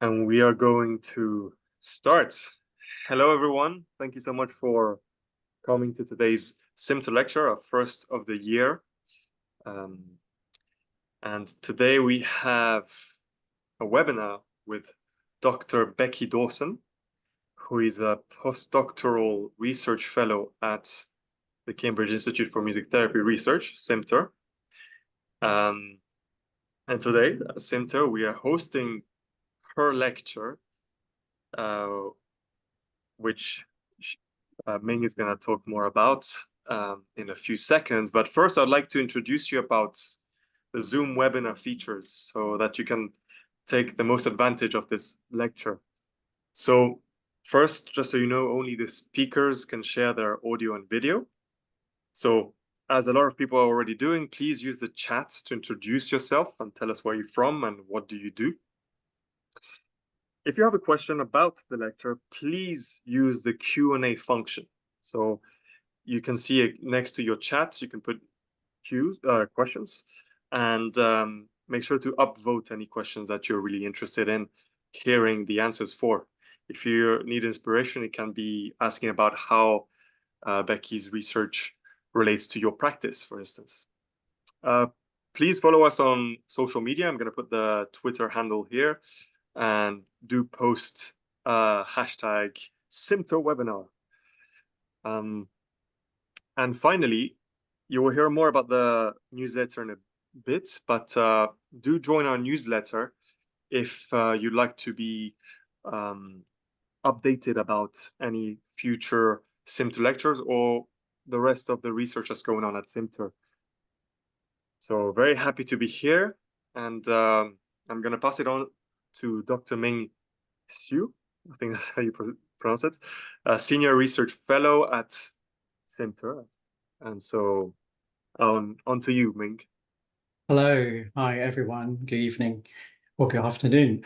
And we are going to start. Hello, everyone. Thank you so much for coming to today's CIMTR lecture, our first of the year. And today we have a webinar with Dr. Becky Dawson, who is a postdoctoral research fellow at the Cambridge Institute for Music Therapy Research, CIMTR. And today at CIMTR, we are hosting her lecture, which Ming is going to talk more about in a few seconds. But first, I'd like to introduce you about the Zoom webinar features so that you can take the most advantage of this lecture. So first, just so you know, only the speakers can share their audio and video. So as a lot of people are already doing, please use the chat to introduce yourself and tell us where you're from and what do you do. If you have a question about the lecture, please use the Q&A function. So you can see it next to your chat. You can put questions and make sure to upvote any questions that you're really interested in hearing the answers for. If you need inspiration, it can be asking about how Becky's research relates to your practice, for instance. Please follow us on social media. I'm going to put the Twitter handle here. And do post hashtag CIMTR webinar. And finally, you will hear more about the newsletter in a bit, but do join our newsletter if you'd like to be updated about any future CIMTR lectures or the rest of the research that's going on at CIMTR. So very happy to be here, and I'm going to pass it on to Dr. Ming Xu, I think that's how you pronounce it, a senior research fellow at CIMTR. And so on to you, Ming. Hello, hi everyone, good evening or good afternoon.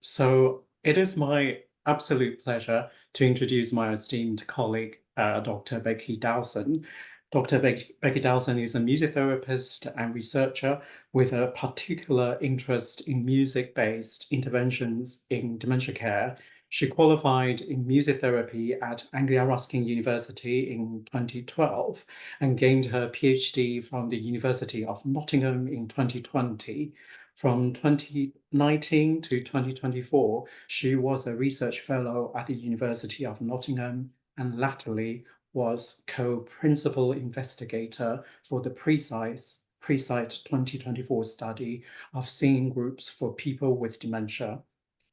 So it is my absolute pleasure to introduce my esteemed colleague, Dr. Becky Dowson. Dr. Becky Dowson is a music therapist and researcher with a particular interest in music-based interventions in dementia care. She qualified in music therapy at Anglia Ruskin University in 2012 and gained her PhD from the University of Nottingham in 2020. From 2019 to 2024, she was a research fellow at the University of Nottingham and latterly was co-principal investigator for the PRESIDE 2024 study of singing groups for people with dementia.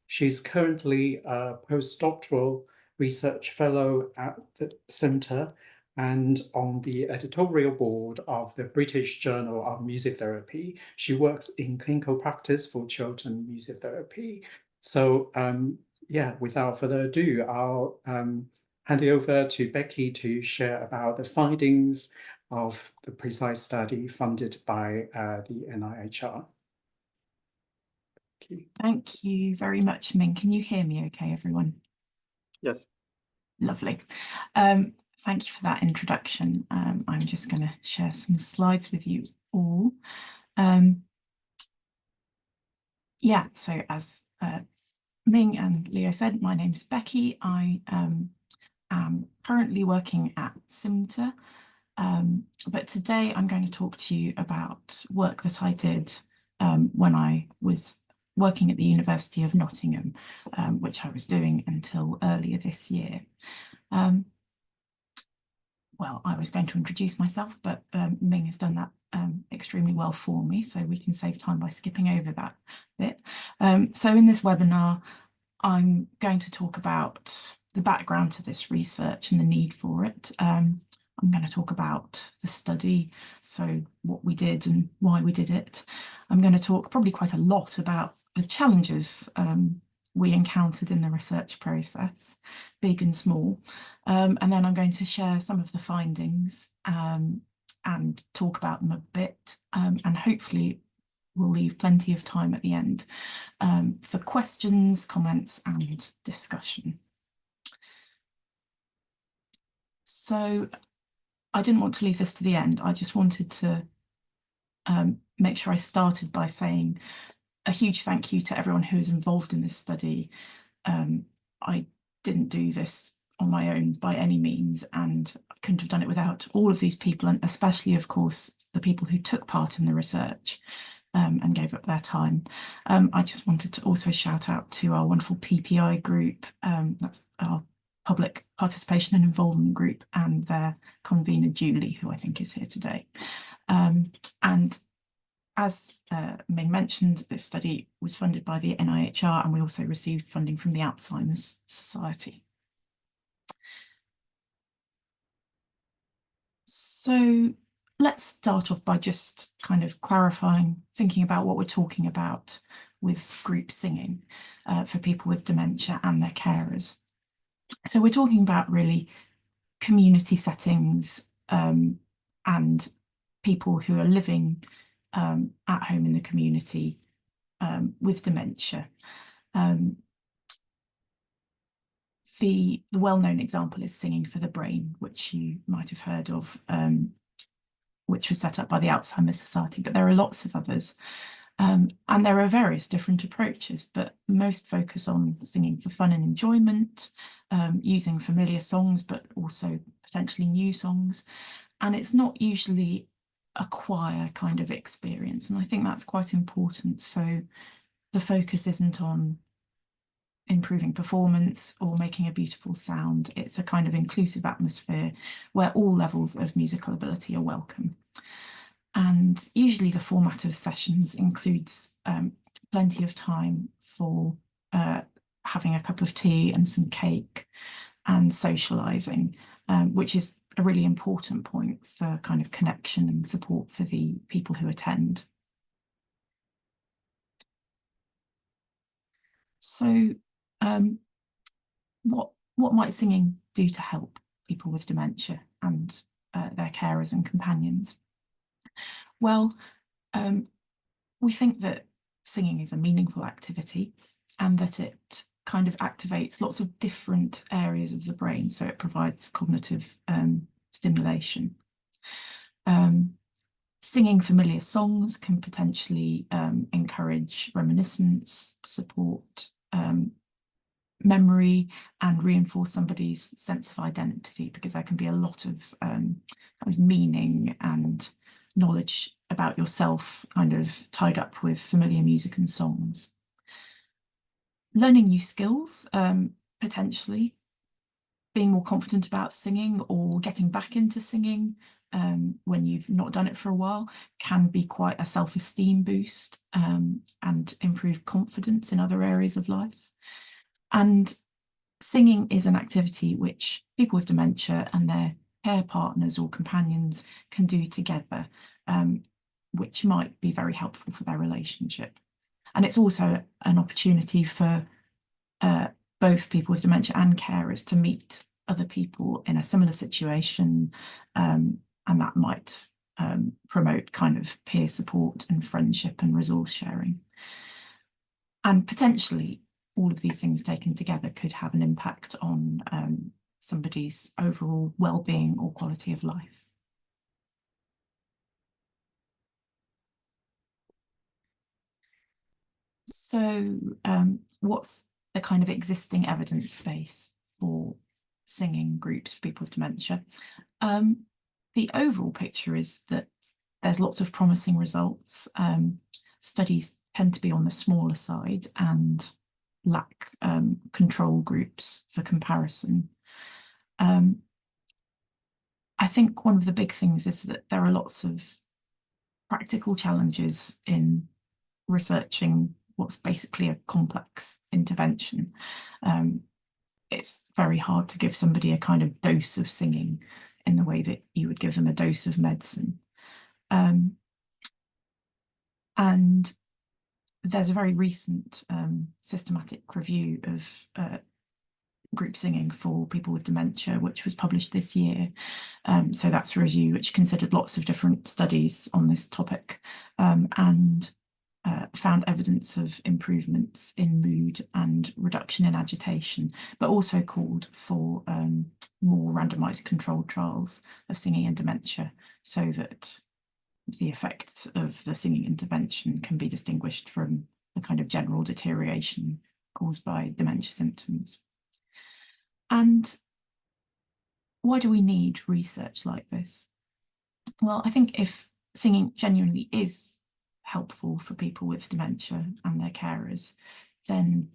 She's currently a postdoctoral research fellow at the CIMTR and on the editorial board of the British Journal of Music Therapy. She works in clinical practice for children music therapy. So yeah, without further ado, I'll hand it over to Becky to share about the findings of the PRESIDE study funded by the NIHR. Thank you very much, Ming. Can you hear me okay, everyone? Yes. Lovely. Thank you for that introduction. I'm just going to share some slides with you all. Yeah, so as Ming and Leo said, my name's Becky. I am currently working at CIMTR, but today I'm going to talk to you about work that I did when I was working at the University of Nottingham, which I was doing until earlier this year. Well, I was going to introduce myself, but Ming has done that extremely well for me, so we can save time by skipping over that bit. So in this webinar, I'm going to talk about the background to this research and the need for it. I'm going to talk about the study, so what we did and why we did it. I'm going to talk probably quite a lot about the challenges we encountered in the research process, big and small. And then I'm going to share some of the findings and talk about them a bit, and hopefully we'll leave plenty of time at the end for questions, comments and discussion. So I didn't want to leave this to the end. I just wanted to make sure I started by saying a huge thank you to everyone who is involved in this study. I didn't do this on my own by any means, and I couldn't have done it without all of these people, and especially, of course, the people who took part in the research and gave up their time. I just wanted to also shout out to our wonderful PPI group, that's our Public Participation and Involvement group, and their convener Julie, who I think is here today. And as Ming mentioned, this study was funded by the NIHR, and we also received funding from the Alzheimer's Society. So let's start off by just kind of clarifying, thinking about what we're talking about with group singing for people with dementia and their carers. So we're talking about really community settings and people who are living at home in the community with dementia. The well-known example is Singing for the Brain, which you might have heard of, which was set up by the Alzheimer's Society, but there are lots of others. And there are various different approaches, but most focus on singing for fun and enjoyment, using familiar songs, but also potentially new songs. And it's not usually a choir kind of experience. And I think that's quite important. So the focus isn't on improving performance or making a beautiful sound. It's a kind of inclusive atmosphere where all levels of musical ability are welcome. And usually the format of sessions includes plenty of time for having a cup of tea and some cake and socialising, which is a really important point for kind of connection and support for the people who attend. So what might singing do to help people with dementia and their carers and companions? Well, we think that singing is a meaningful activity and that it kind of activates lots of different areas of the brain, so it provides cognitive stimulation. Singing familiar songs can potentially encourage reminiscence, support memory, and reinforce somebody's sense of identity, because there can be a lot of kind of meaning and knowledge about yourself kind of tied up with familiar music and songs. Learning new skills, potentially being more confident about singing or getting back into singing when you've not done it for a while, can be quite a self-esteem boost and improve confidence in other areas of life. And singing is an activity which people with dementia and their care partners or companions can do together, which might be very helpful for their relationship. And it's also an opportunity for both people with dementia and carers to meet other people in a similar situation, and that might promote kind of peer support and friendship and resource sharing. And potentially all of these things taken together could have an impact on somebody's overall well-being or quality of life. So what's the kind of existing evidence base for singing groups for people with dementia? The overall picture is that there's lots of promising results. Studies tend to be on the smaller side and lack control groups for comparison. I think one of the big things is that there are lots of practical challenges in researching what's basically a complex intervention. It's very hard to give somebody a kind of dose of singing in the way that you would give them a dose of medicine. And there's a very recent systematic review of group singing for people with dementia, which was published this year. So that's a review which considered lots of different studies on this topic and found evidence of improvements in mood and reduction in agitation, but also called for more randomised controlled trials of singing and dementia, so that the effects of the singing intervention can be distinguished from the kind of general deterioration caused by dementia symptoms. And why do we need research like this? Well, I think if singing genuinely is helpful for people with dementia and their carers, then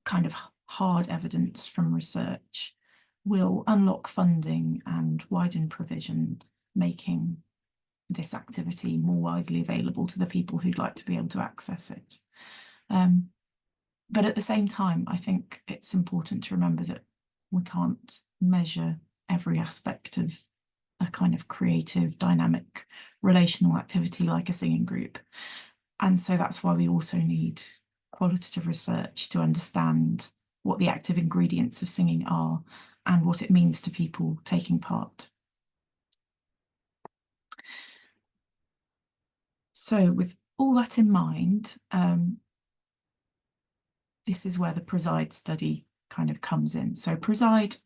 kind of hard evidence from research will unlock funding and widen provision, making this activity more widely available to the people who'd like to be able to access it. But at the same time, I think it's important to remember that we can't measure every aspect of a kind of creative, dynamic, relational activity like a singing group. And so that's why we also need qualitative research to understand what the active ingredients of singing are and what it means to people taking part. So with all that in mind, this is where the PRESIDE study kind of comes in. So PRESIDE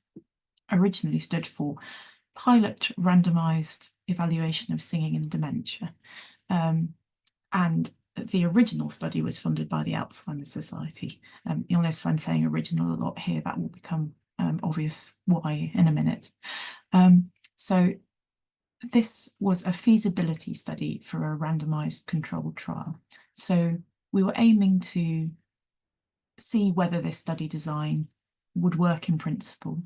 originally stood for Pilot Randomised Evaluation of Singing in Dementia. And the original study was funded by the Alzheimer's Society. You'll notice I'm saying original a lot here. That will become obvious why in a minute. So this was a feasibility study for a randomised controlled trial. So we were aiming to see whether this study design would work in principle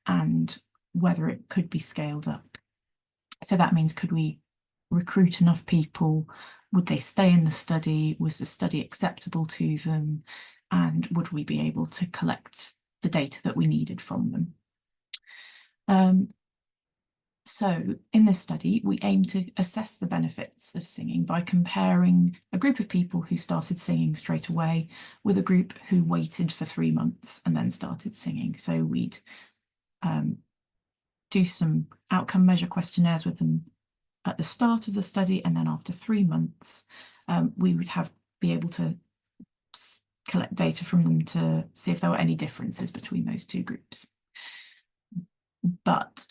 and whether it could be scaled up. So that means, could we recruit enough people? Would they stay in the study? Was the study acceptable to them? And would we be able to collect the data that we needed from them? So in this study, we aim to assess the benefits of singing by comparing a group of people who started singing straight away with a group who waited for 3 months and then started singing. So we'd do some outcome measure questionnaires with them at the start of the study, and then after 3 months, we would be able to collect data from them to see if there were any differences between those two groups. But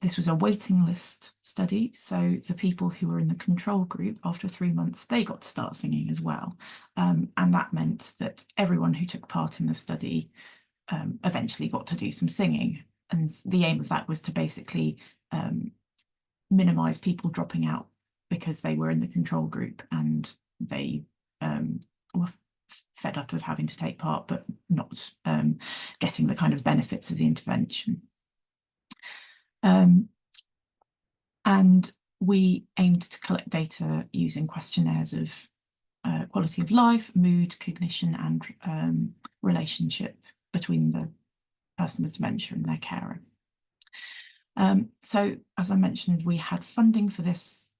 this was a waiting list study, so the people who were in the control group, after 3 months, they got to start singing as well. And that meant that everyone who took part in the study eventually got to do some singing. And the aim of that was to basically minimise people dropping out because they were in the control group and they were fed up of having to take part but not getting the kind of benefits of the intervention. And we aimed to collect data using questionnaires of quality of life, mood, cognition, and relationship between the person with dementia and their carer. So, as I mentioned, we had funding for this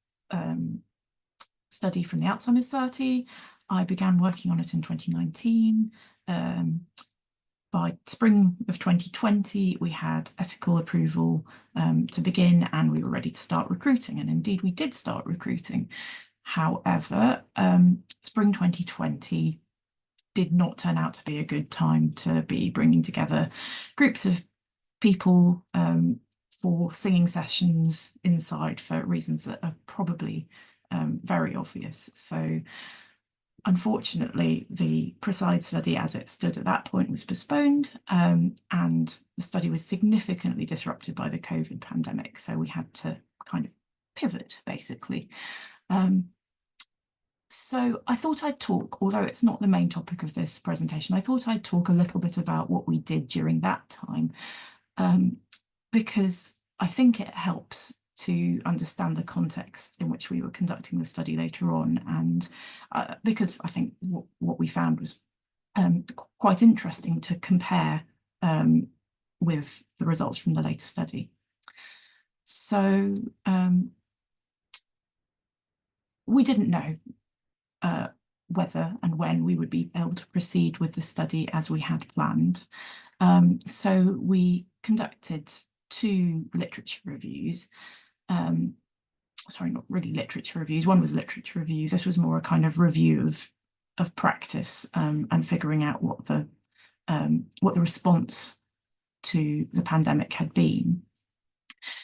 study from the Alzheimer's Society. I began working on it in 2019. By spring of 2020, we had ethical approval to begin, and we were ready to start recruiting. And indeed, we did start recruiting. However, spring 2020 did not turn out to be a good time to be bringing together groups of people for singing sessions inside for reasons that are probably very obvious. So unfortunately, the PRESIDE study as it stood at that point was postponed, and the study was significantly disrupted by the COVID pandemic. So we had to kind of pivot, basically. So I thought I'd talk, although it's not the main topic of this presentation, I thought I'd talk a little bit about what we did during that time, because I think it helps to understand the context in which we were conducting the study later on, and because I think what we found was quite interesting to compare with the results from the later study. So we didn't know whether and when we would be able to proceed with the study as we had planned. So we conducted 2 literature reviews. Sorry, not really literature reviews. One was literature review. This was more a kind of review of practice and figuring out what the response to the pandemic had been.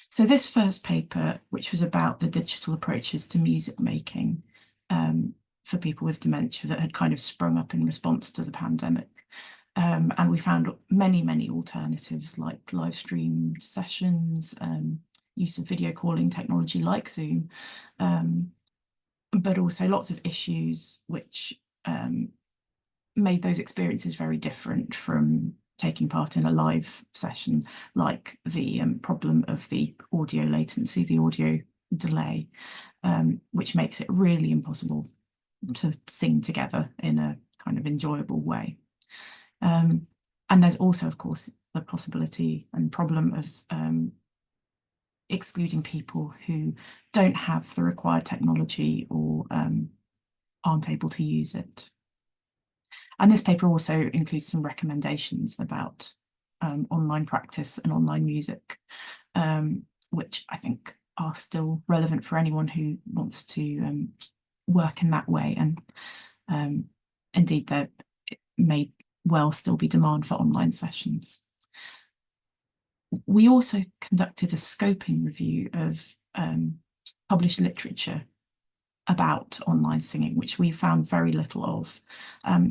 So this first paper, which was about the digital approaches to music making for people with dementia that had kind of sprung up in response to the pandemic. And we found many, many alternatives like live stream sessions, use of video calling technology like Zoom, but also lots of issues which made those experiences very different from taking part in a live session, like the problem of the audio latency, the audio delay, which makes it really impossible to sing together in a kind of enjoyable way. And there's also, of course, the possibility and problem of excluding people who don't have the required technology or aren't able to use it. And this paper also includes some recommendations about online practice and online music, which I think are still relevant for anyone who wants to work in that way. And indeed, there may well still be demand for online sessions. We also conducted a scoping review of published literature about online singing, which we found very little of.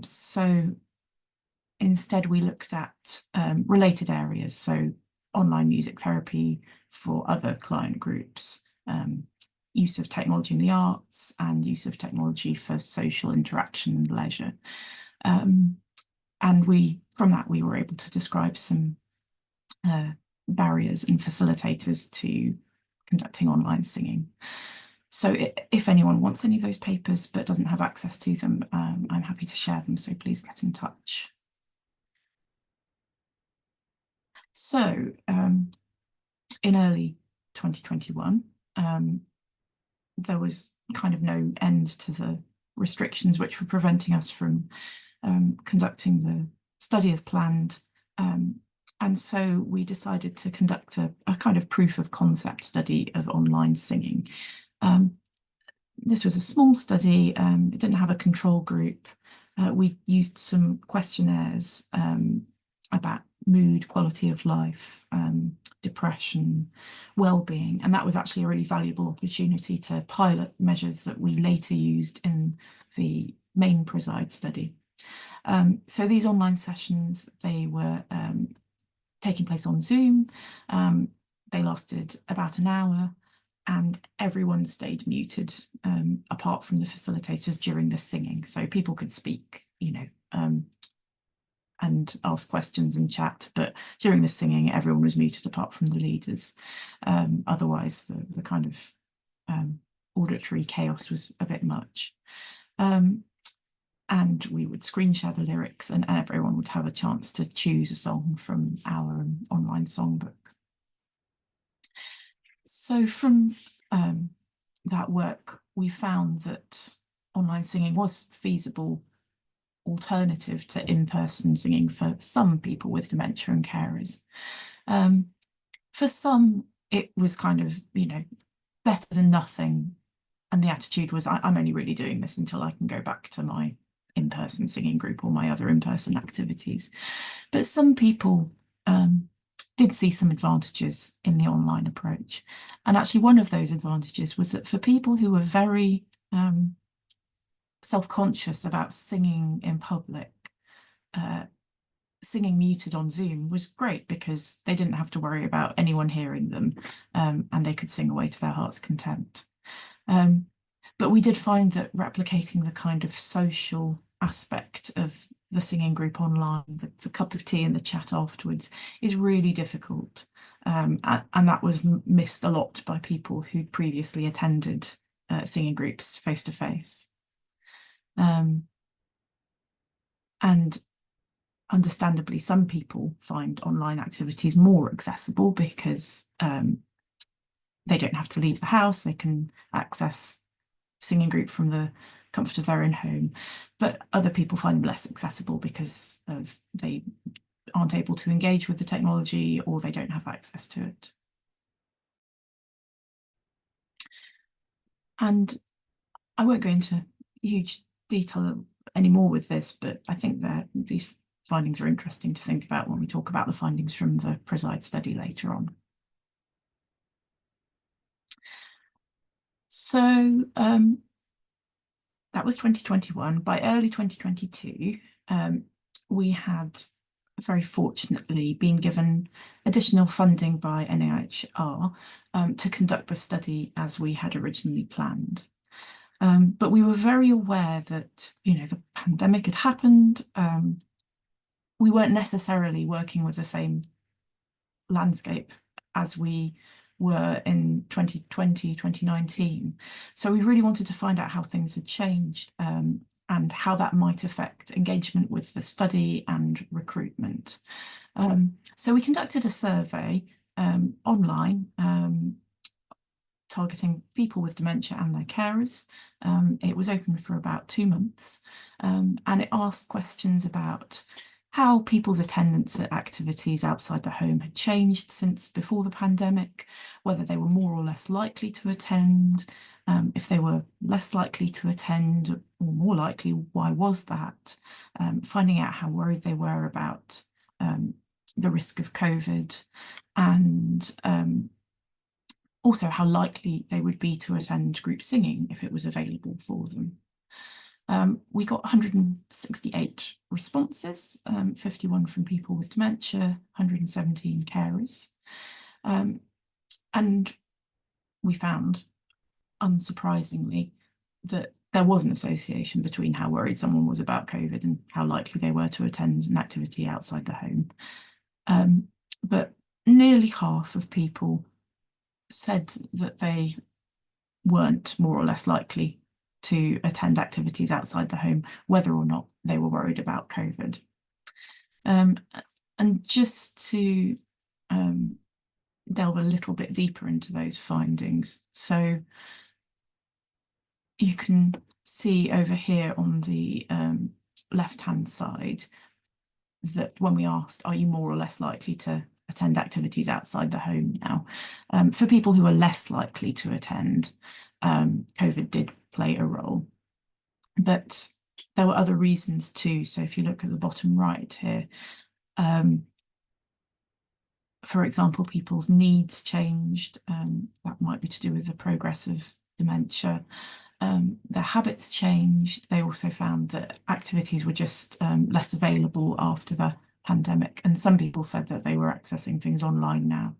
So instead, we looked at related areas, so online music therapy for other client groups, use of technology in the arts, and use of technology for social interaction and leisure. And from that, we were able to describe some barriers and facilitators to conducting online singing. So if anyone wants any of those papers but doesn't have access to them, I'm happy to share them, so please get in touch. So in early 2021, there was kind of no end to the restrictions which were preventing us from conducting the study as planned. And so we decided to conduct a kind of proof of concept study of online singing. This was a small study. It didn't have a control group. We used some questionnaires about mood, quality of life, depression, well-being, and that was actually a really valuable opportunity to pilot measures that we later used in the main PRESIDE study. So these online sessions, they were taking place on Zoom. They lasted about an hour, and everyone stayed muted apart from the facilitators during the singing. So people could speak, you know, and ask questions and chat, but during the singing, everyone was muted apart from the leaders. Otherwise, the kind of auditory chaos was a bit much. And we would screen share the lyrics, and everyone would have a chance to choose a song from our online songbook. So from that work, we found that online singing was feasible alternative to in-person singing for some people with dementia and carers. For some, it was kind of, you know, better than nothing. And the attitude was, I'm only really doing this until I can go back to my in-person singing group or my other in-person activities. But some people did see some advantages in the online approach. And actually one of those advantages was that for people who were very self-conscious about singing in public, singing muted on Zoom was great because they didn't have to worry about anyone hearing them, and they could sing away to their heart's content. But we did find that replicating the kind of social aspect of the singing group online, the cup of tea and the chat afterwards, is really difficult. And that was missed a lot by people who'd previously attended singing groups face to face. And understandably, some people find online activities more accessible because they don't have to leave the house. They can access singing group from the comfort of their own home, but other people find them less accessible because they aren't able to engage with the technology or they don't have access to it. And I won't go into huge detail anymore with this, but I think that these findings are interesting to think about when we talk about the findings from the PRESIDE study later on. that was 2021. By early 2022, we had very fortunately been given additional funding by NIHR to conduct the study as we had originally planned. But we were very aware that, the pandemic had happened. We weren't necessarily working with the same landscape as we were in 2020, 2019. So we really wanted to find out how things had changed and how that might affect engagement with the study and recruitment. So we conducted a survey online targeting people with dementia and their carers. It was open for about 2 months, and it asked questions about how people's attendance at activities outside the home had changed since before the pandemic, whether they were more or less likely to attend, if they were less likely to attend or more likely, why was that? Finding out how worried they were about the risk of COVID, and also how likely they would be to attend group singing if it was available for them. We got 168 responses, 51 from people with dementia, 117 carers. And we found, unsurprisingly, that there was an association between how worried someone was about COVID and how likely they were to attend an activity outside the home. But nearly half of people said that they weren't more or less likely to attend activities outside the home, whether or not they were worried about COVID. And just to delve a little bit deeper into those findings, so you can see over here on the left-hand side that when we asked, are you more or less likely to attend activities outside the home now? For people who are less likely to attend, COVID did play a role. But there were other reasons too. So if you look at the bottom right here, for example, people's needs changed. That might be to do with the progress of dementia. Their habits changed. They also found that activities were just less available after the pandemic. And some people said that they were accessing things online now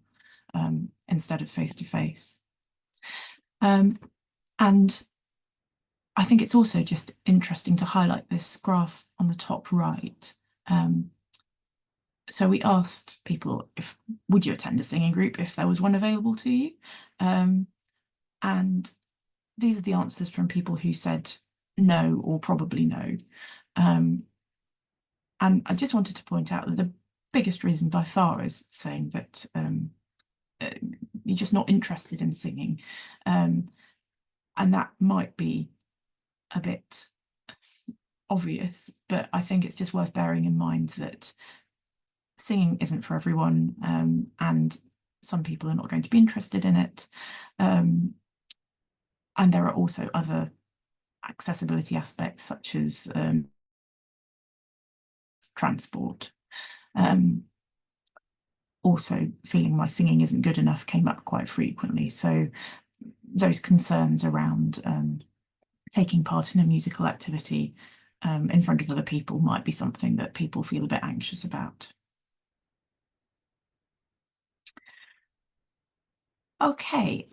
instead of face-to-face. And I think it's also just interesting to highlight this graph on the top right. So we asked people, would you attend a singing group if there was one available to you? And these are the answers from people who said no or probably no. And I just wanted to point out that the biggest reason by far is saying that you're just not interested in singing. And that might be a bit obvious, but I think it's just worth bearing in mind that singing isn't for everyone, and some people are not going to be interested in it. And there are also other accessibility aspects such as transport. Also, feeling my singing isn't good enough came up quite frequently. So those concerns around taking part in a musical activity in front of other people might be something that people feel a bit anxious about. Okay,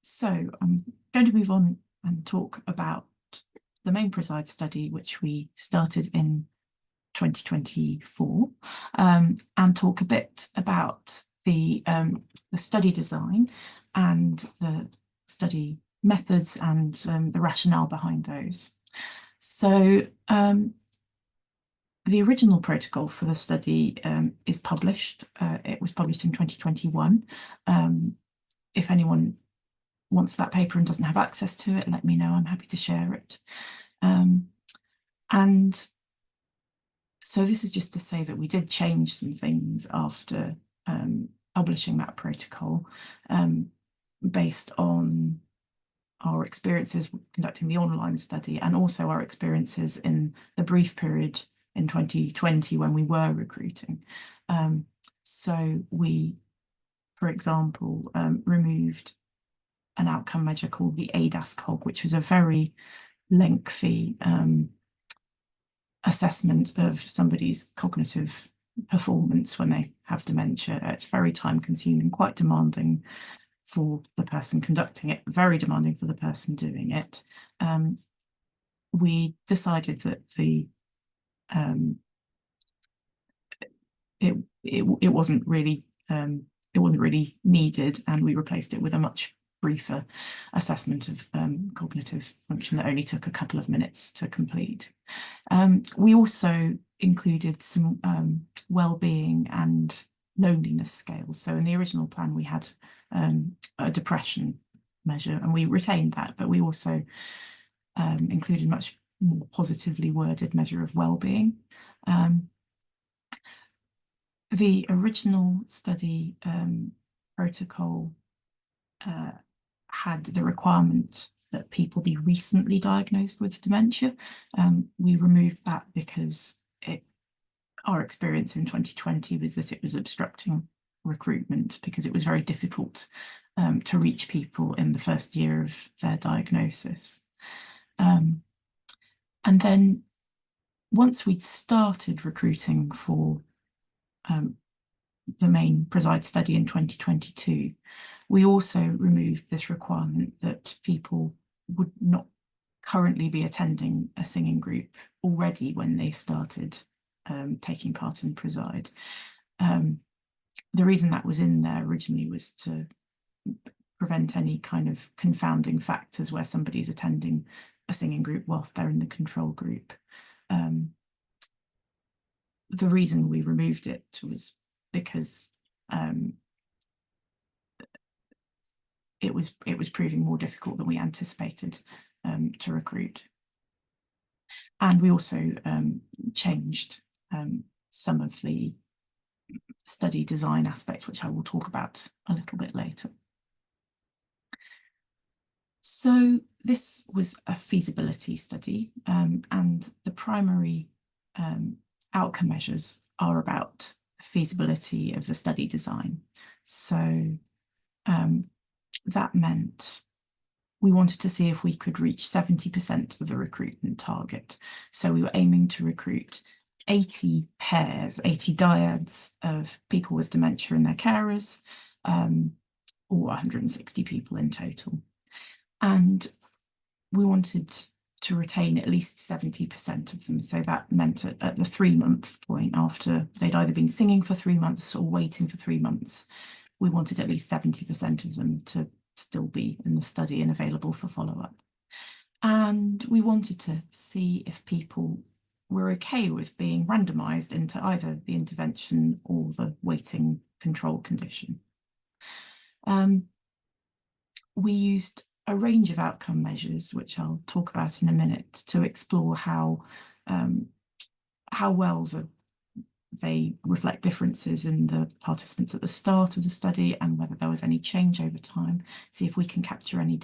so I'm going to move on and talk about the main PRESIDE study, which we started in 2024, and talk a bit about the study design and the study methods and the rationale behind those. So the original protocol for the study is published. It was published in 2021. If anyone wants that paper and doesn't have access to it, let me know. I'm happy to share it. And so this is just to say that we did change some things after publishing that protocol based on our experiences conducting the online study and also our experiences in the brief period in 2020 when we were recruiting. So we, for example, removed an outcome measure called the ADAS cog, which was a very lengthy assessment of somebody's cognitive performance when they have dementia. It's very time consuming, quite demanding for the person conducting it, very demanding for the person doing it. We decided that it wasn't really needed, and we replaced it with a much briefer assessment of cognitive function that only took a couple of minutes to complete. We also included some well-being and loneliness scales. So in the original plan, we had a depression measure, and we retained that, but we also included a much more positively worded measure of well-being. The original study protocol had the requirement that people be recently diagnosed with dementia. We removed that because our experience in 2020 was that it was obstructing recruitment, because it was very difficult to reach people in the first year of their diagnosis. And then once we'd started recruiting for the main PRESIDE study in 2022, we also removed this requirement that people would not currently be attending a singing group already when they started taking part in PRESIDE. The reason that was in there originally was to prevent any kind of confounding factors where somebody's attending a singing group whilst they're in the control group. The reason we removed it was because it was proving more difficult than we anticipated to recruit. And we also changed some of the study design aspects, which I will talk about a little bit later. So this was a feasibility study, and the primary outcome measures are about the feasibility of the study design. So that meant we wanted to see if we could reach 70% of the recruitment target. So we were aiming to recruit 80 pairs, 80 dyads of people with dementia and their carers, or 160 people in total. And we wanted to retain at least 70% of them. So that meant at the 3-month point, after they'd either been singing for 3 months or waiting for 3 months, we wanted at least 70% of them to still be in the study and available for follow-up. And we wanted to see if people were okay with being randomised into either the intervention or the waiting control condition. We used a range of outcome measures, which I'll talk about in a minute, to explore how well they reflect differences in the participants at the start of the study, and whether there was any change over time. See if we can capture any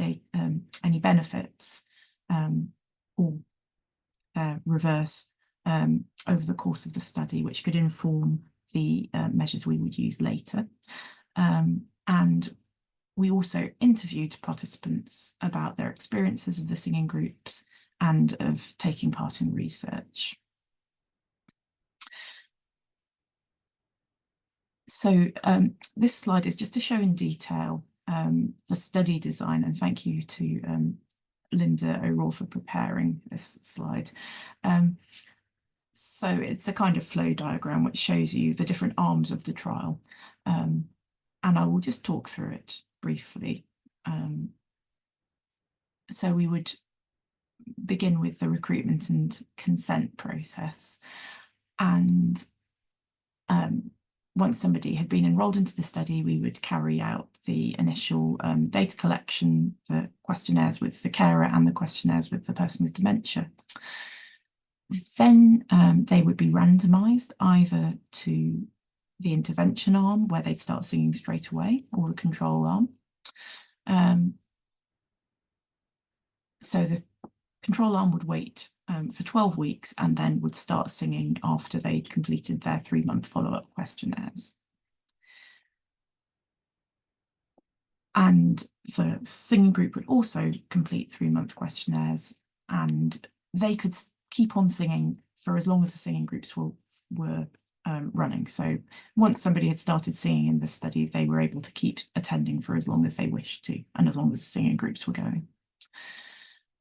benefits or reverse over the course of the study, which could inform the measures we would use later. And we also interviewed participants about their experiences of the singing groups and of taking part in research. So this slide is just to show in detail the study design, and thank you to Linda O'Rourke for preparing this slide. So it's a kind of flow diagram which shows you the different arms of the trial, and I will just talk through it briefly. So we would begin with the recruitment and consent process, and once somebody had been enrolled into the study, we would carry out the initial data collection, the questionnaires with the carer and the questionnaires with the person with dementia. Then they would be randomised either to the intervention arm, where they'd start singing straight away, or the control arm. So the control arm would wait for 12 weeks and then would start singing after they'd completed their 3-month follow-up questionnaires. And the singing group would also complete 3-month questionnaires, and they could keep on singing for as long as the singing groups were running. So once somebody had started singing in this study, they were able to keep attending for as long as they wished to, and as long as the singing groups were going.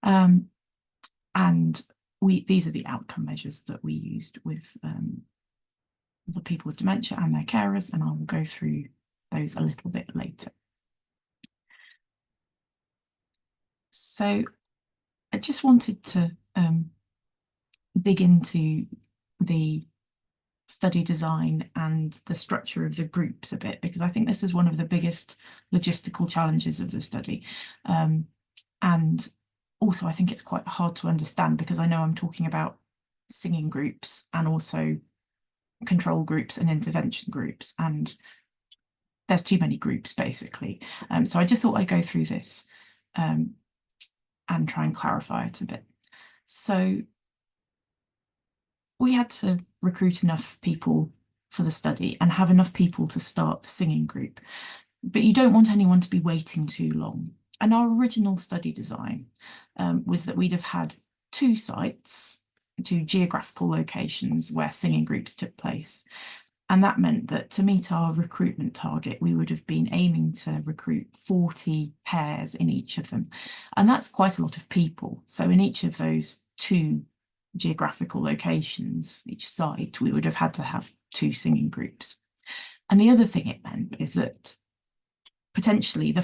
And these are the outcome measures that we used with the people with dementia and their carers, and I will go through those a little bit later. So I just wanted to dig into the study design and the structure of the groups a bit, because I think this is one of the biggest logistical challenges of the study. And also I think it's quite hard to understand, because I know I'm talking about singing groups and also control groups and intervention groups, and there's too many groups basically. So I just thought I'd go through this and try and clarify it a bit. So we had to recruit enough people for the study and have enough people to start the singing group, but you don't want anyone to be waiting too long. And our original study design was that we'd have had 2 sites, 2 geographical locations where singing groups took place. And that meant that to meet our recruitment target, we would have been aiming to recruit 40 pairs in each of them. And that's quite a lot of people. So in each of those 2 geographical locations, each site, we would have had to have 2 singing groups. And the other thing it meant is that potentially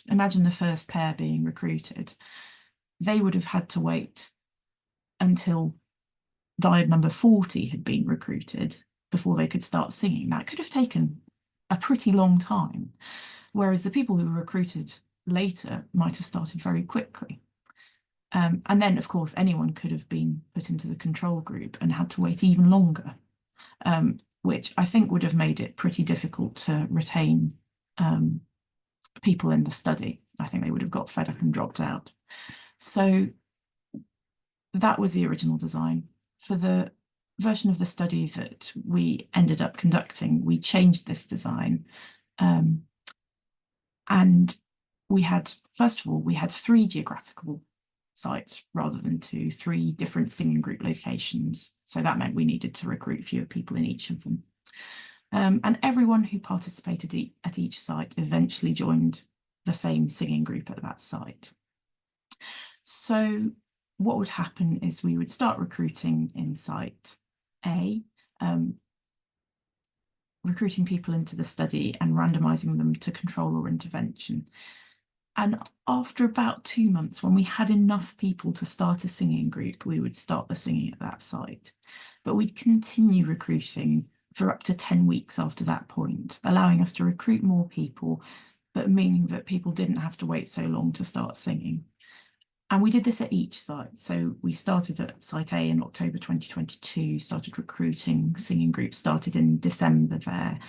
imagine the first pair being recruited, they would have had to wait until diode number 40 had been recruited before they could start singing. That could have taken a pretty long time, whereas the people who were recruited later might have started very quickly. And then, of course, anyone could have been put into the control group and had to wait even longer, which I think would have made it pretty difficult to retain people in the study. I think they would have got fed up and dropped out. So that was the original design. For the version of the study that we ended up conducting, we changed this design. And we had, first of all, we had 3 geographical sites rather than 2, 3 different singing group locations. So that meant we needed to recruit fewer people in each of them. And everyone who participated at each site eventually joined the same singing group at that site. So what would happen is we would start recruiting in site A, recruiting people into the study and randomising them to control or intervention. And after about 2 months, when we had enough people to start a singing group, we would start the singing at that site. But we'd continue recruiting for up to 10 weeks after that point, allowing us to recruit more people, but meaning that people didn't have to wait so long to start singing. And we did this at each site. So we started at site A in October 2022, started recruiting singing groups, started in December there.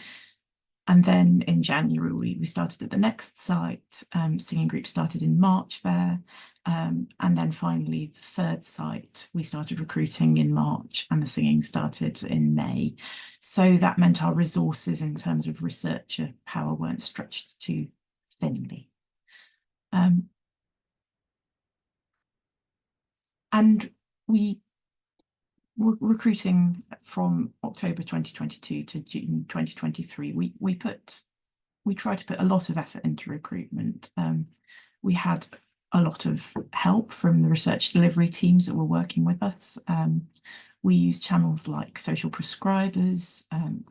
And then in January, we started at the next site. Singing group started in March there. And then finally, the 3rd site, we started recruiting in March and the singing started in May. So that meant our resources in terms of researcher power weren't stretched too thinly. And we were recruiting from October 2022 to June 2023. We tried to put a lot of effort into recruitment. We had a lot of help from the research delivery teams that were working with us. We used channels like social prescribers,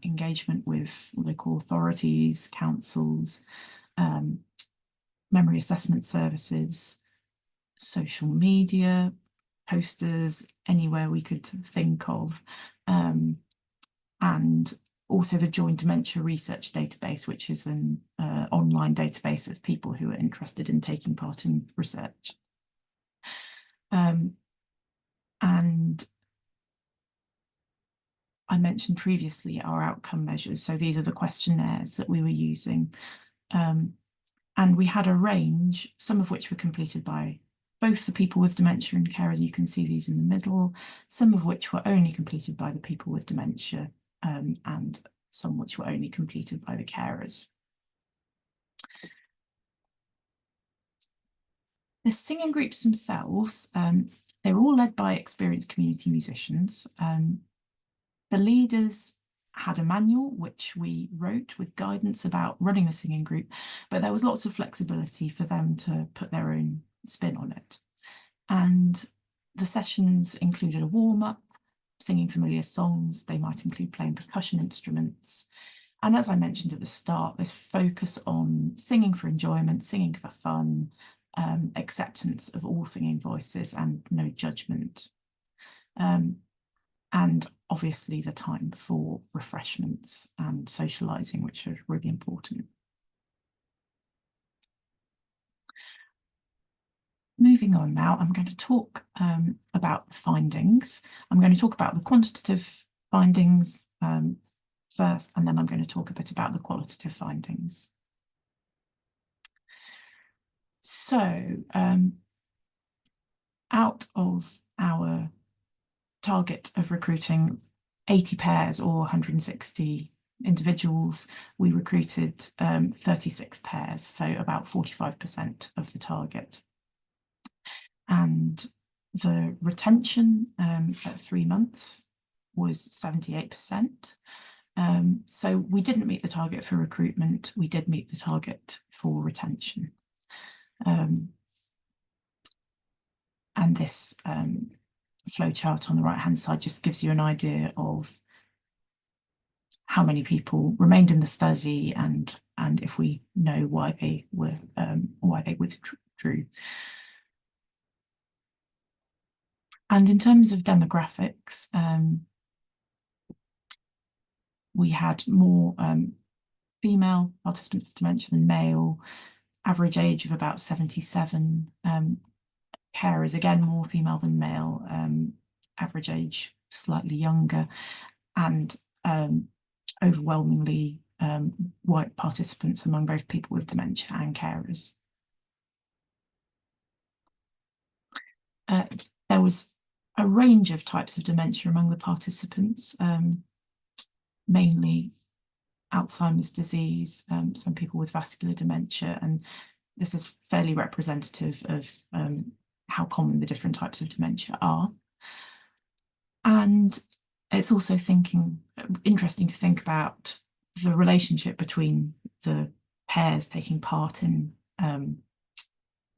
engagement with local authorities, councils, memory assessment services, social media, posters, anywhere we could think of, and also the Joint Dementia Research Database, which is an online database of people who are interested in taking part in research. And I mentioned previously our outcome measures. So these are the questionnaires that we were using. And we had a range, some of which were completed by both the people with dementia and carers. You can see these in the middle, some of which were only completed by the people with dementia, and some which were only completed by the carers. The singing groups themselves, They were all led by experienced community musicians. The leaders had a manual which we wrote with guidance about running the singing group, but there was lots of flexibility for them to put their own spin on it. And the sessions included a warm-up, singing familiar songs. They might include playing percussion instruments. And as I mentioned at the start, this focus on singing for enjoyment, singing for fun, acceptance of all singing voices and no judgment. And obviously the time for refreshments and socialising, which are really important. Moving on now, I'm going to talk about the findings. I'm going to talk about the quantitative findings first, and then I'm going to talk a bit about the qualitative findings. So, out of our target of recruiting 80 pairs or 160 individuals, we recruited 36 pairs, so about 45% of the target. And the retention at 3 months was 78%. So we didn't meet the target for recruitment, we did meet the target for retention. And this flowchart on the right-hand side just gives you an idea of how many people remained in the study and if we know why they withdrew. And in terms of demographics, we had more female participants with dementia than male, average age of about 77. Carers, again, more female than male, average age slightly younger, and overwhelmingly white participants among both people with dementia and carers. There was a range of types of dementia among the participants, mainly Alzheimer's disease, some people with vascular dementia, and this is fairly representative of how common the different types of dementia are. And it's also interesting to think about the relationship between the pairs taking part in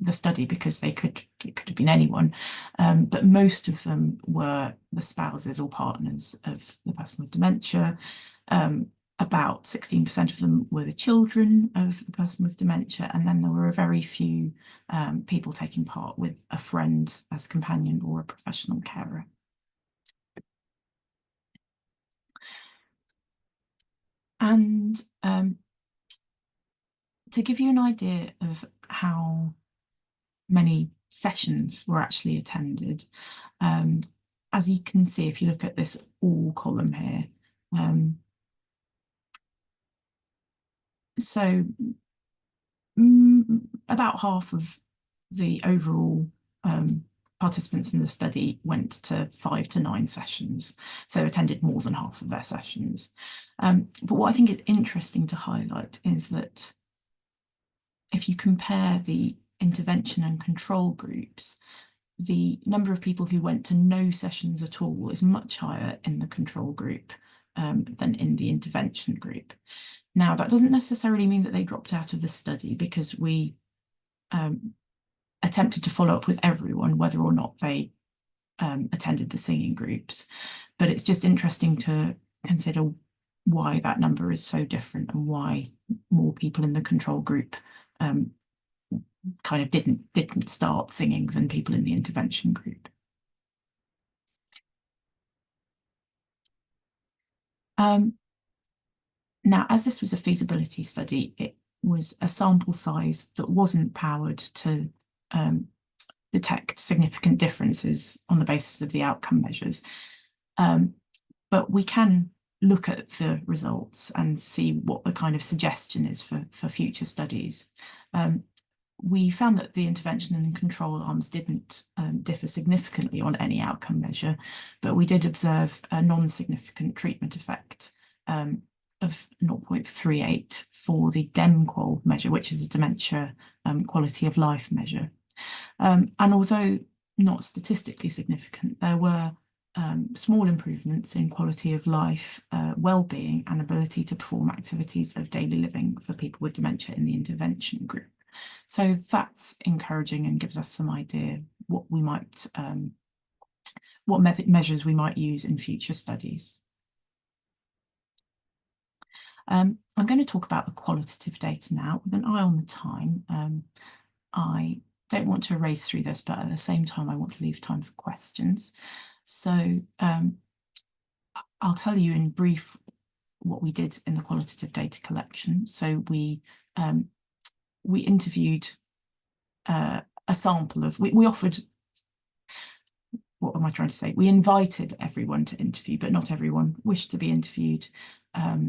the study, because it could have been anyone, but most of them were the spouses or partners of the person with dementia. About 16% of them were the children of the person with dementia, and then there were a very few people taking part with a friend as companion or a professional carer. And to give you an idea of how many sessions were actually attended, as you can see, if you look at this all column here, so about half of the overall participants in the study went to 5 to 9 sessions, so attended more than half of their sessions. But what I think is interesting to highlight is that if you compare the intervention and control groups, the number of people who went to no sessions at all is much higher in the control group than in the intervention group. Now, that doesn't necessarily mean that they dropped out of the study, because we attempted to follow up with everyone, whether or not they attended the singing groups. But it's just interesting to consider why that number is so different and why more people in the control group kind of didn't start singing than people in the intervention group. Now, as this was a feasibility study, it was a sample size that wasn't powered to detect significant differences on the basis of the outcome measures. But we can look at the results and see what the kind of suggestion is for future studies. We found that the intervention and control arms didn't differ significantly on any outcome measure, but we did observe a non-significant treatment effect of 0.38 for the DEM-QOL measure, which is a dementia quality of life measure. And although not statistically significant. There were small improvements in quality of life, well-being and ability to perform activities of daily living for people with dementia in the intervention group. So that's encouraging and gives us some idea what we might, what measures we might use in future studies. I'm going to talk about the qualitative data now with an eye on the time. I don't want to race through this, but at the same time, I want to leave time for questions. So I'll tell you in brief what we did in the qualitative data collection. So we interviewed a sample of, we offered, what am I trying to say? We invited everyone to interview, but not everyone wished to be interviewed.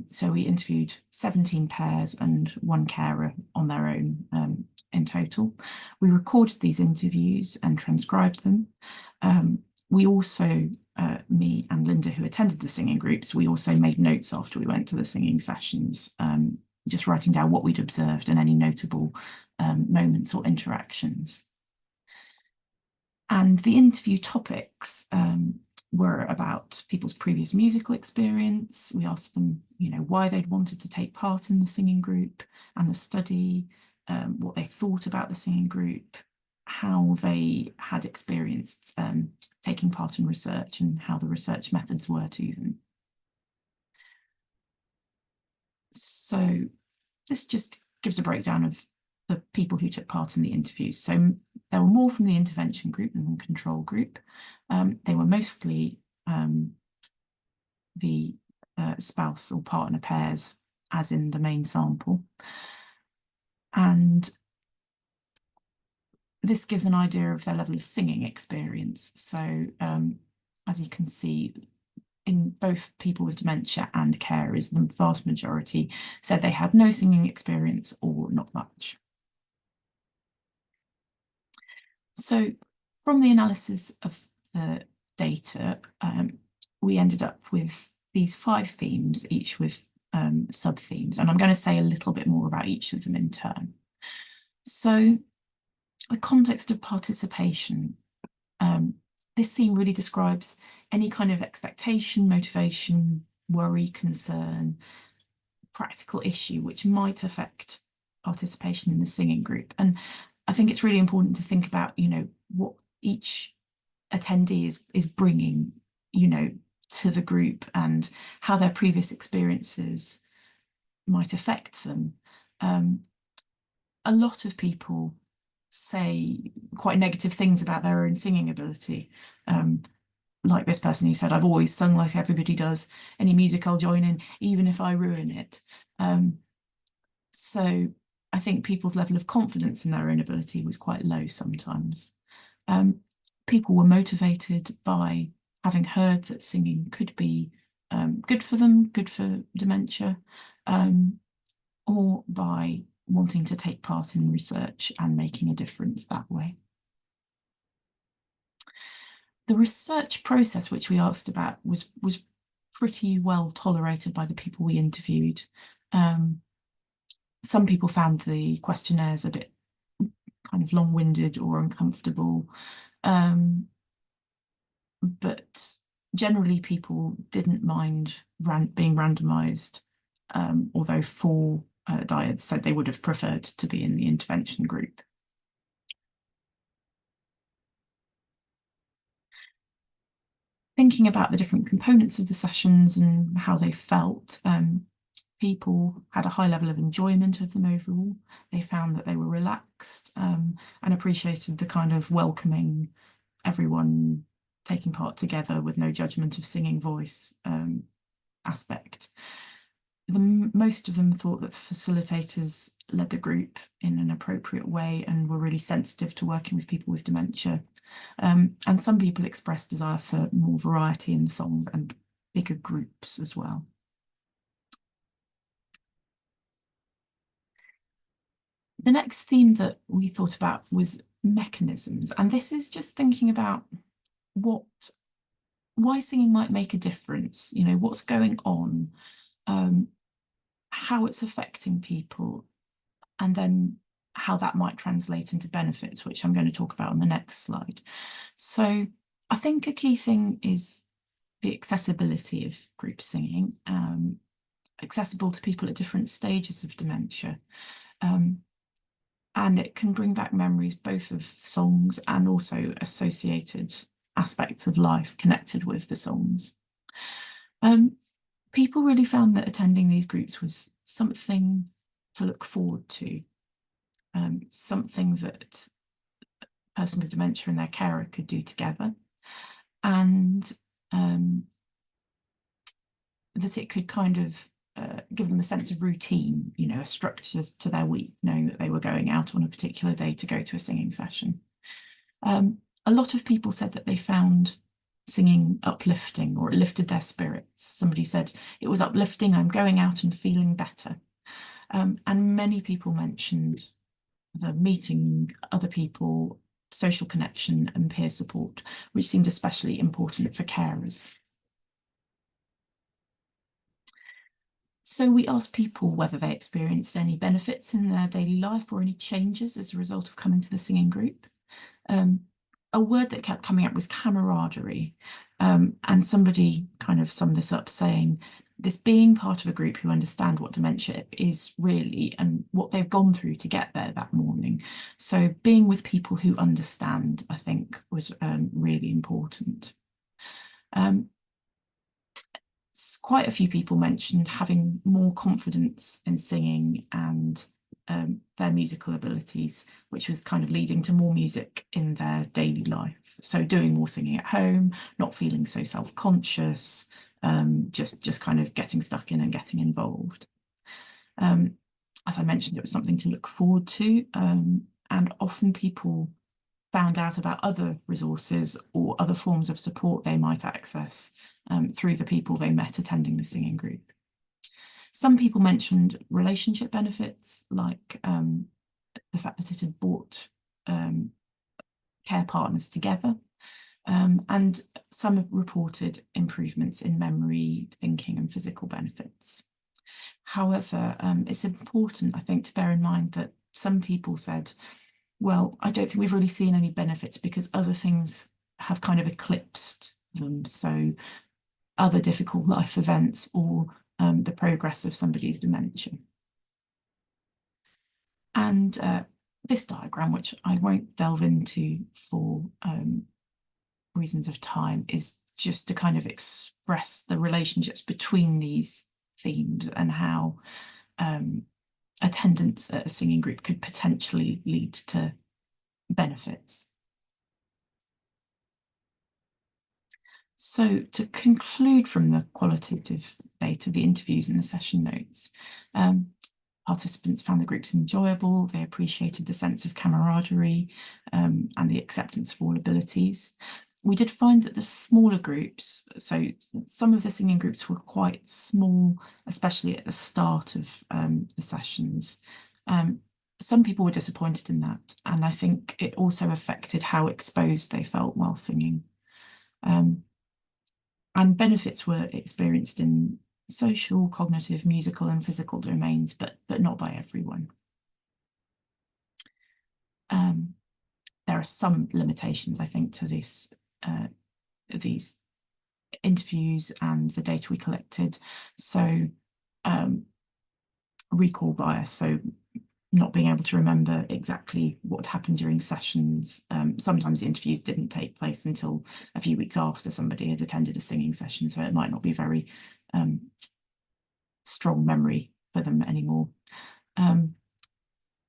So we interviewed 17 pairs and 1 carer on their own in total. We recorded these interviews and transcribed them. We also, me and Linda, who attended the singing groups, we also made notes after we went to the singing sessions, just writing down what we'd observed and any notable moments or interactions. And the interview topics were about people's previous musical experience. We asked them, you know, why they'd wanted to take part in the singing group and the study, what they thought about the singing group, how they had experienced taking part in research and how the research methods were to them. So this just gives a breakdown of the people who took part in the interviews. So there were more from the intervention group than the control group. They were mostly the spouse or partner pairs, as in the main sample. And this gives an idea of their level of singing experience. So as you can see, in both people with dementia and carers, the vast majority said they had no singing experience or not much. So from the analysis of the data, we ended up with these 5 themes, each with sub-themes, and I'm going to say a little bit more about each of them in turn. So the context of participation, this theme really describes any kind of expectation, motivation, worry, concern, practical issue which might affect participation in the singing group. And I think it's really important to think about, you know, what each attendee is bringing, you know, to the group and how their previous experiences might affect them. A lot of people say quite negative things about their own singing ability. Like this person who said, I've always sung like everybody does. Any music I'll join in, even if I ruin it. So I think people's level of confidence in their own ability was quite low sometimes. People were motivated by having heard that singing could be good for them, good for dementia, or by wanting to take part in research and making a difference that way. The research process which we asked about was pretty well tolerated by the people we interviewed. Some people found the questionnaires a bit kind of long-winded or uncomfortable, but generally people didn't mind being randomised, although 4 dyads said they would have preferred to be in the intervention group. Thinking about the different components of the sessions and how they felt, people had a high level of enjoyment of them overall. They found that they were relaxed and appreciated the kind of welcoming, everyone taking part together with no judgment of singing voice aspect. Most of them thought that the facilitators led the group in an appropriate way and were really sensitive to working with people with dementia. And some people expressed desire for more variety in the songs and bigger groups as well. The next theme that we thought about was mechanisms, and this is just thinking about why singing might make a difference, you know, what's going on, how it's affecting people, and then how that might translate into benefits, which I'm going to talk about on the next slide. So I think a key thing is the accessibility of group singing, accessible to people at different stages of dementia. And it can bring back memories both of songs and also associated aspects of life connected with the songs. People really found that attending these groups was something to look forward to, something that a person with dementia and their carer could do together, and that it could kind of give them a sense of routine, you know, a structure to their week, knowing that they were going out on a particular day to go to a singing session. A lot of people said that they found singing uplifting, or it lifted their spirits. Somebody said, it was uplifting, I'm going out and feeling better. And many people mentioned the meeting other people, social connection and peer support, which seemed especially important for carers. So we asked people whether they experienced any benefits in their daily life or any changes as a result of coming to the singing group. A word that kept coming up was camaraderie, and somebody kind of summed this up saying, this being part of a group who understand what dementia is really and what they've gone through to get there that morning. So being with people who understand, I think, was really important. Quite a few people mentioned having more confidence in singing and their musical abilities, which was kind of leading to more music in their daily life. So doing more singing at home, not feeling so self-conscious, just kind of getting stuck in and getting involved. As I mentioned, it was something to look forward to, and often people found out about other resources or other forms of support they might access through the people they met attending the singing group. Some people mentioned relationship benefits, like the fact that it had brought care partners together, and some have reported improvements in memory, thinking and physical benefits. However, it's important, I think, to bear in mind that some people said, well, I don't think we've really seen any benefits because other things have kind of eclipsed them. So other difficult life events or the progress of somebody's dementia. And this diagram, which I won't delve into for reasons of time, is just to kind of express the relationships between these themes and how attendance at a singing group could potentially lead to benefits. So to conclude from the qualitative data, the interviews and the session notes, participants found the groups enjoyable, they appreciated the sense of camaraderie and the acceptance of all abilities. We did find that the smaller groups, so some of the singing groups were quite small, especially at the start of the sessions. Some people were disappointed in that, and I think it also affected how exposed they felt while singing. And benefits were experienced in social, cognitive, musical and physical domains, but not by everyone. There are some limitations, I think, to this, these interviews and the data we collected. So recall bias, so not being able to remember exactly what happened during sessions. Sometimes the interviews didn't take place until a few weeks after somebody had attended a singing session, so it might not be very strong memory for them anymore.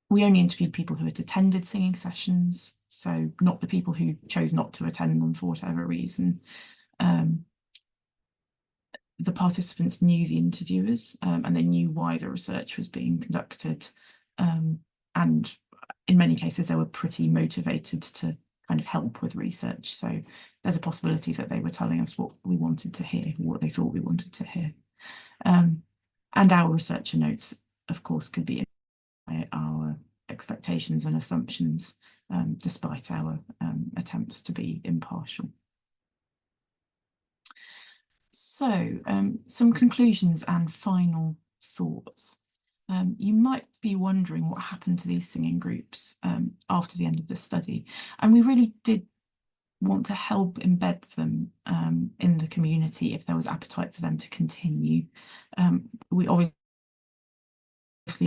We only interviewed people who had attended singing sessions, so not the people who chose not to attend them for whatever reason. The participants knew the interviewers and they knew why the research was being conducted. And in many cases, they were pretty motivated to kind of help with research. So there's a possibility that they were telling us what we wanted to hear, what they thought we wanted to hear. And our researcher notes, of course, could be our expectations and assumptions, despite our attempts to be impartial. So some conclusions and final thoughts. you might be wondering what happened to these singing groups after the end of the study. And we really did want to help embed them in the community if there was appetite for them to continue. We obviously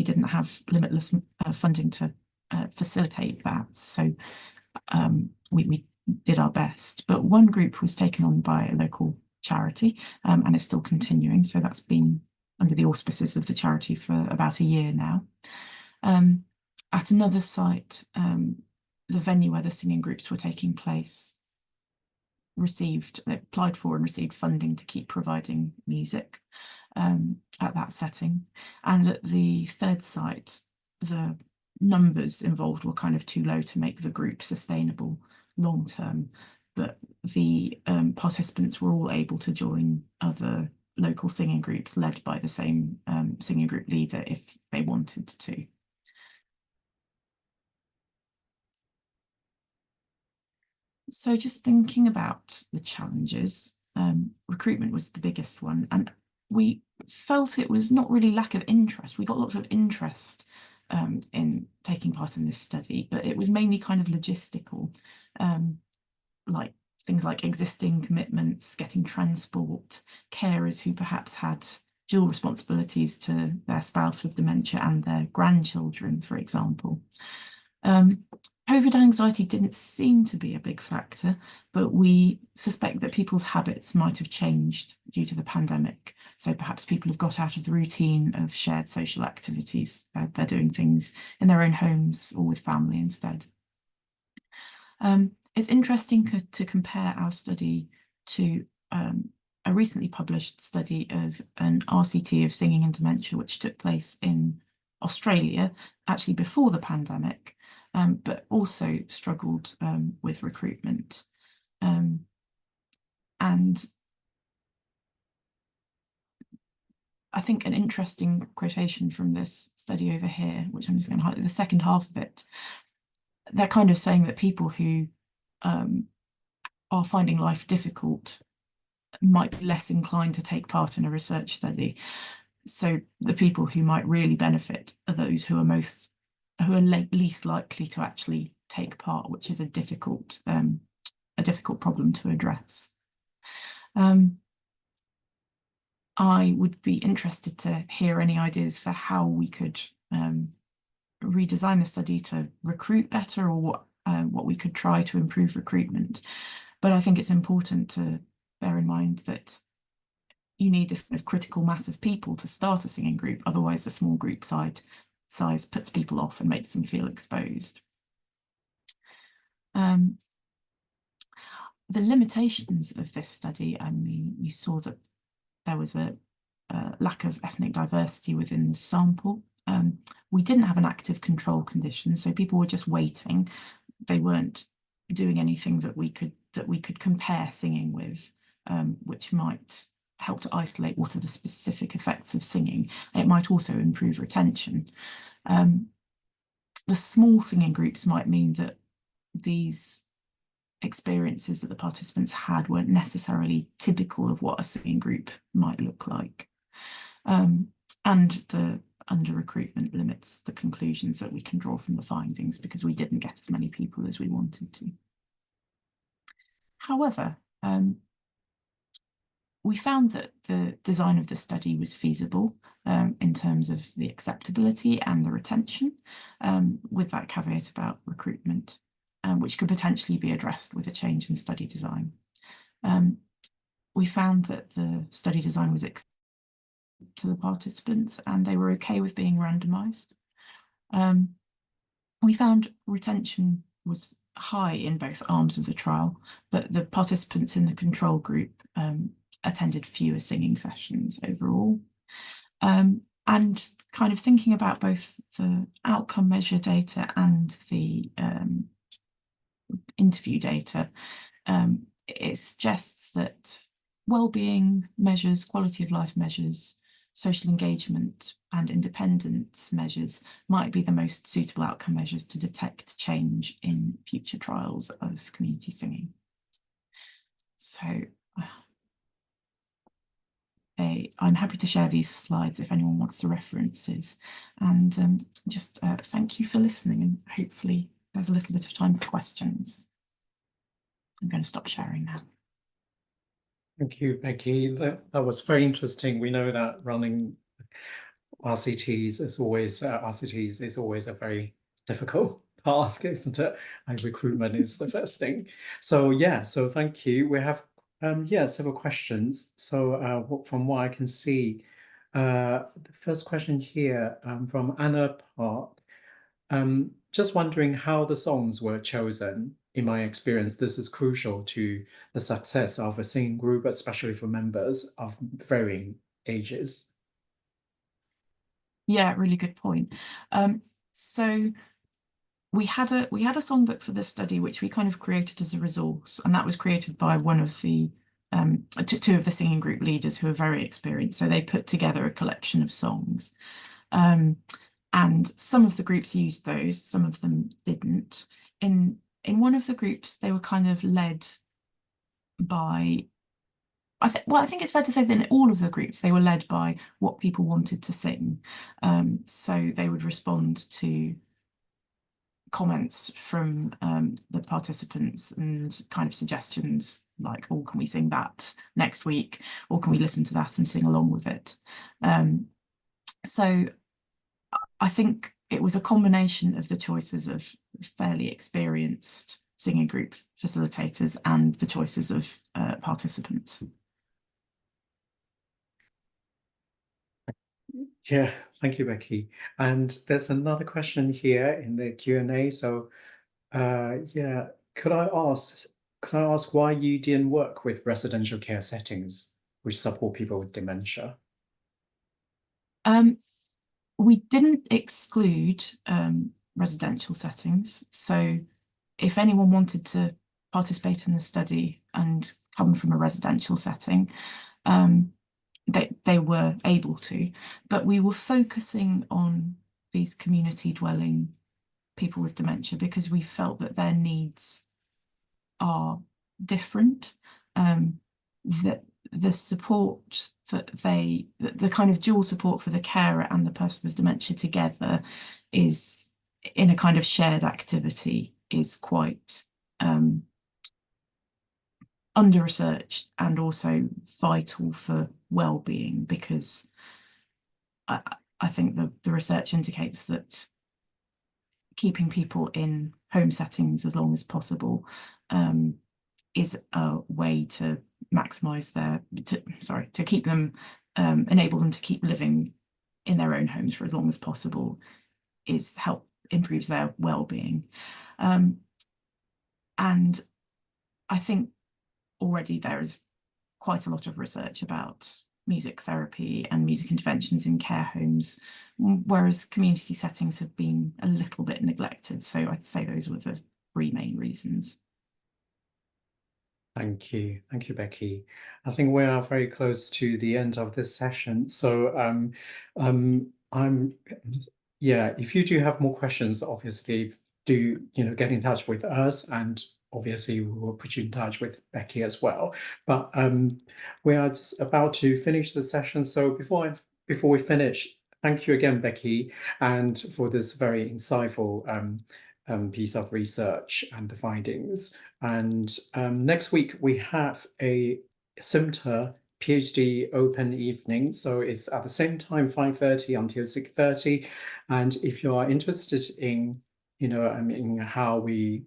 didn't have limitless funding to facilitate that, so we did our best. But one group was taken on by a local charity and is still continuing, so that's been under the auspices of the charity for about a year now. At another site, the venue where the singing groups were taking place they applied for and received funding to keep providing music at that setting. And at the third site, the numbers involved were kind of too low to make the group sustainable long term, but the participants were all able to join other local singing groups led by the same singing group leader if they wanted to. So just thinking about the challenges, recruitment was the biggest one, and we felt it was not really lack of interest. We got lots of interest in taking part in this study, but it was mainly kind of logistical, like things like existing commitments, getting transport, carers who perhaps had dual responsibilities to their spouse with dementia and their grandchildren, for example. COVID anxiety didn't seem to be a big factor, but we suspect that people's habits might have changed due to the pandemic. So perhaps people have got out of the routine of shared social activities. They're doing things in their own homes or with family instead. It's interesting to compare our study to a recently published study of an RCT of singing and dementia, which took place in Australia, actually before the pandemic. But also struggled with recruitment. And I think an interesting quotation from this study over here, which I'm just going to highlight, the second half of it, they're kind of saying that people who are finding life difficult might be less inclined to take part in a research study. So the people who might really benefit are those who are least likely to actually take part, which is a difficult problem to address. I would be interested to hear any ideas for how we could redesign the study to recruit better, or what we could try to improve recruitment. But I think it's important to bear in mind that you need this kind of critical mass of people to start a singing group, otherwise a small group size puts people off and makes them feel exposed. The limitations of this study, I mean, you saw that there was a lack of ethnic diversity within the sample. We didn't have an active control condition, so people were just waiting. They weren't doing anything that we could compare singing with, which might help to isolate what are the specific effects of singing. It might also improve retention. The small singing groups might mean that these experiences that the participants had weren't necessarily typical of what a singing group might look like. And the under-recruitment limits the conclusions that we can draw from the findings, because we didn't get as many people as we wanted to. However, we found that the design of the study was feasible in terms of the acceptability and the retention, with that caveat about recruitment, which could potentially be addressed with a change in study design. We found that the study design was acceptable to the participants and they were okay with being randomised. We found retention was high in both arms of the trial, but the participants in the control group attended fewer singing sessions overall. And kind of thinking about both the outcome measure data and the interview data, it suggests that well-being measures, quality of life measures, social engagement and independence measures might be the most suitable outcome measures to detect change in future trials of community singing. So they I'm happy to share these slides if anyone wants the references. And just thank you for listening, and hopefully there's a little bit of time for questions. I'm going to stop sharing now. Thank you, Becky. That was very interesting. We know that running RCTs is always a very difficult task, isn't it? And recruitment is the first thing. So yeah, so thank you. We have several questions. So from what I can see, the first question here from Anna Park. Just wondering how the songs were chosen. In my experience, this is crucial to the success of a singing group, especially for members of varying ages. Yeah, really good point. So we had a songbook for this study, which we kind of created as a resource, and that was created by one of the two of the singing group leaders who are very experienced. So they put together a collection of songs. And some of the groups used those, some of them didn't. In one of the groups, they were kind of led by, I think it's fair to say that in all of the groups, they were led by what people wanted to sing. So they would respond to comments from the participants and kind of suggestions like, oh, can we sing that next week? Or can we listen to that and sing along with it? So I think it was a combination of the choices of fairly experienced singing group facilitators and the choices of participants. Yeah, thank you, Becky. And there's another question here in the Q&A. So yeah, could I ask why you didn't work with residential care settings which support people with dementia? We didn't exclude residential settings. So if anyone wanted to participate in the study and come from a residential setting, they were able to. But we were focusing on these community dwelling people with dementia because we felt that their needs are different. That the support that the kind of dual support for the carer and the person with dementia together is in a kind of shared activity is quite under-researched and also vital for well-being, because I think the research indicates that keeping people in home settings as long as possible is a way to maximize to keep them, enable them to keep living in their own homes for as long as possible, improves their well-being. And I think already there is quite a lot of research about music therapy and music interventions in care homes, whereas community settings have been a little bit neglected. So I'd say those were the three main reasons. Thank you, Becky. I think we are very close to the end of this session. So if you do have more questions, obviously do get in touch with us, and obviously we will put you in touch with Becky as well. But we are just about to finish the session. So before we finish, thank you again, Becky, and for this very insightful piece of research and the findings. And next week we have a CIMTR PhD open evening, so it's at the same time 5:30 until 6:30. And if you are interested in how we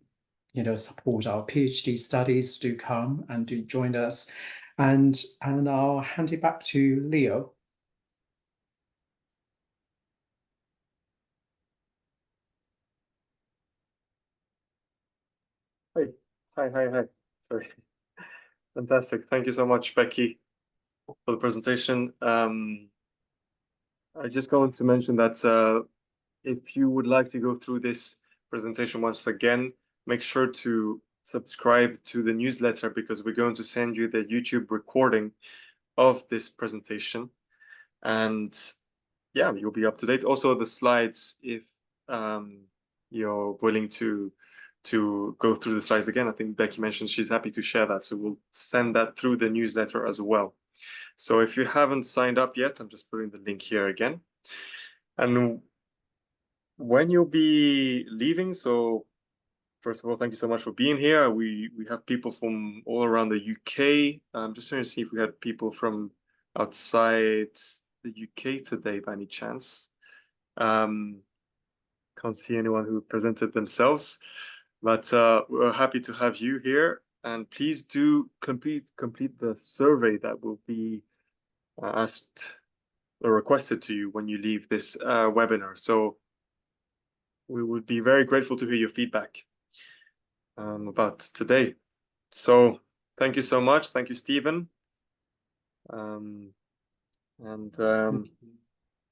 support our PhD studies, do come and do join us. And I'll hand it back to Leo. Hi. Sorry. Fantastic. Thank you so much, Becky, for the presentation. I just going to mention that if you would like to go through this presentation once again, make sure to subscribe to the newsletter, because we're going to send you the YouTube recording of this presentation. And yeah, you'll be up to date. Also, the slides, if you're willing to go through the slides again. I think Becky mentioned she's happy to share that, so we'll send that through the newsletter as well. So if you haven't signed up yet, I'm just putting the link here again. And when you'll be leaving, so first of all, thank you so much for being here. We have people from all around the UK. I'm just trying to see if we had people from outside the UK today by any chance. Can't see anyone who presented themselves, but we're happy to have you here. And please do complete the survey that will be asked or requested to you when you leave this webinar. So we would be very grateful to hear your feedback about today. So thank you so much. Thank you, Stephen.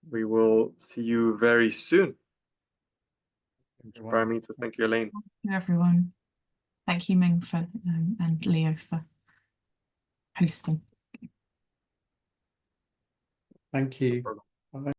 We will see you very soon. Thank you, Paramita. Thank you, Elaine. Thank you, everyone. Thank you, Ming, for and Leo for hosting. Thank you. No problem. Bye.